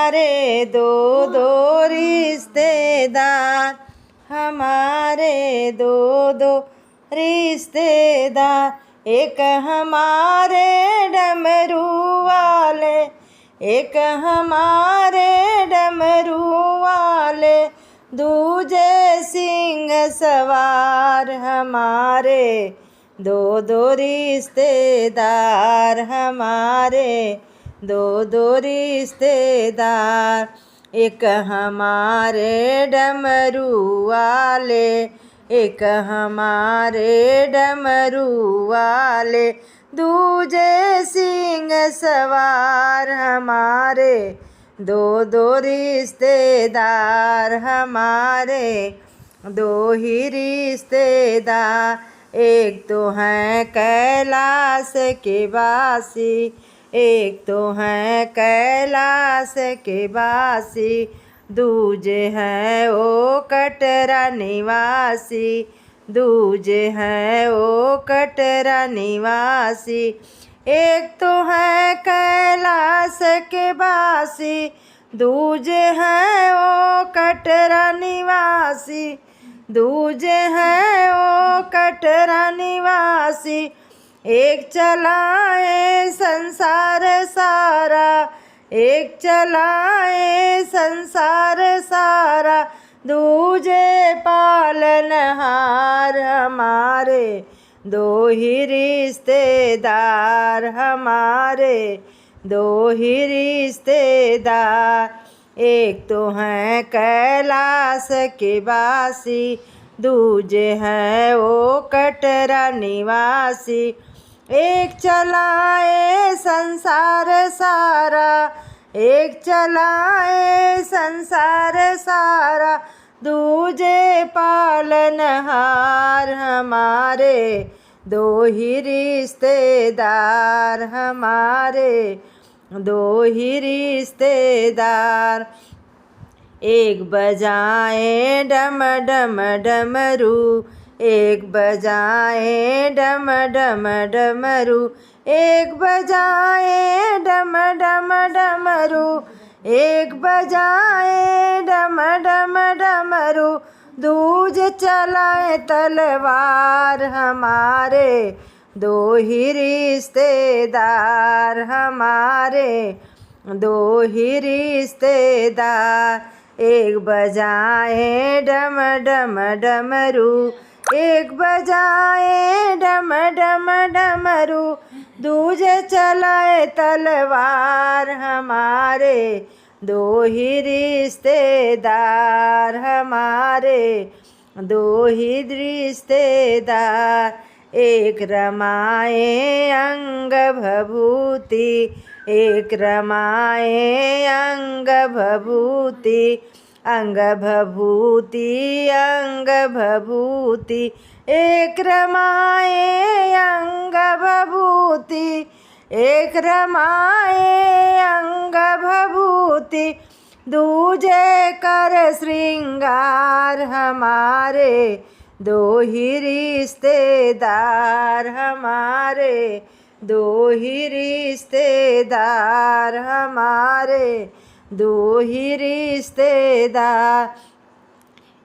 हमारे दो दो रिश्तेदार, हमारे दो दो रिश्तेदार। एक हमारे डमरू वाले, एक हमारे डमरू वाले, दूजे सिंह सवार। हमारे दो दो रिश्तेदार, हमारे दो दो रिश्तेदार। एक हमारे डमरू वाले, एक हमारे डमरू वाले, दूजे सिंह सवार। हमारे दो दो रिश्तेदार, हमारे दो ही रिश्तेदार। एक तो हैं कैलाश के वासी, एक तो हैं कैलाश के वासी, दूजे हैं ओ कटरा निवासी, दूजे हैं ओ कटरा निवासी। एक तो है कैलाश के वासी, दूजे हैं ओ कटरा निवासी, दूजे हैं ओ कटरा निवासी। एक चलाए संसार सारा, एक चलाए संसार सारा, दूजे पालनहार। हमारे दो ही रिश्तेदार, हमारे दो ही रिश्तेदार। एक तो हैं कैलाश के वासी, दूजे हैं ओ कटरा निवासी। एक चलाए संसार सारा, एक चलाए संसार सारा, दूजे पालनहार। हमारे दो ही रिश्तेदार, हमारे दो ही रिश्तेदार। एक बजाए डम डम डमरू, एक बजाए डम डम डमरू, एक बजाए डम डम डमरू, एक बजाए डम डम डमरू, दूजे चलाए तलवार। हमारे दो ही रिश्तेदार, हमारे दो ही रिश्तेदार। एक बजाए डम डम डमरू, एक बजाए डम डम डमरू, दूजे चलाए तलवार। हमारे दो ही रिश्तेदार, हमारे दो ही रिश्तेदार। एक रमाए अंग भभूति, एक रमाए अंग भभूति, अंग भभूति अंग भभूति, एक रमाए अंग भभूति, एक रमाए अंग भभूति, दूजे कर श्रृंगार। हमारे दो ही रिश्तेदार, हमारे दो ही रिश्तेदार, हमारे दो ही रिश्तेदार।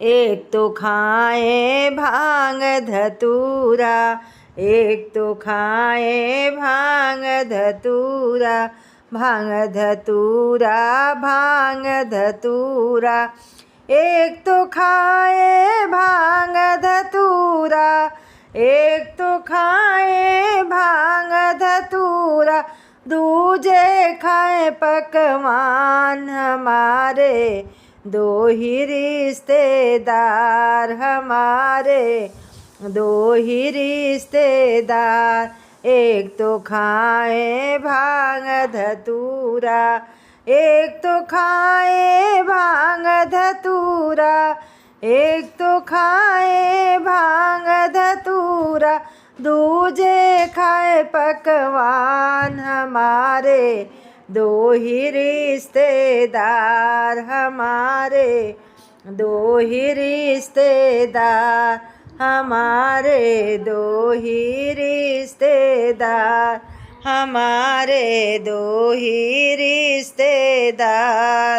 एक तो खाए भांग धतूरा, एक तो खाए भांग धतूरा, भांग धतूरा भांग धतूरा। एक तो खाए भांग धतूरा, एक तो खाए भांग धतूरा, दूजे खाए पकवान। हमारे दो ही रिश्तेदार, हमारे दो ही रिश्तेदार। एक तो खाए भांग धतूरा, एक तो खाए भांग धतूरा, एक तो खाए भांग धतूरा, दूजे खाए पकवान। हमारे दो ही रिश्तेदार, हमारे दो ही रिश्तेदार, हमारे दो ही रिश्तेदार, हमारे दो ही रिश्तेदार।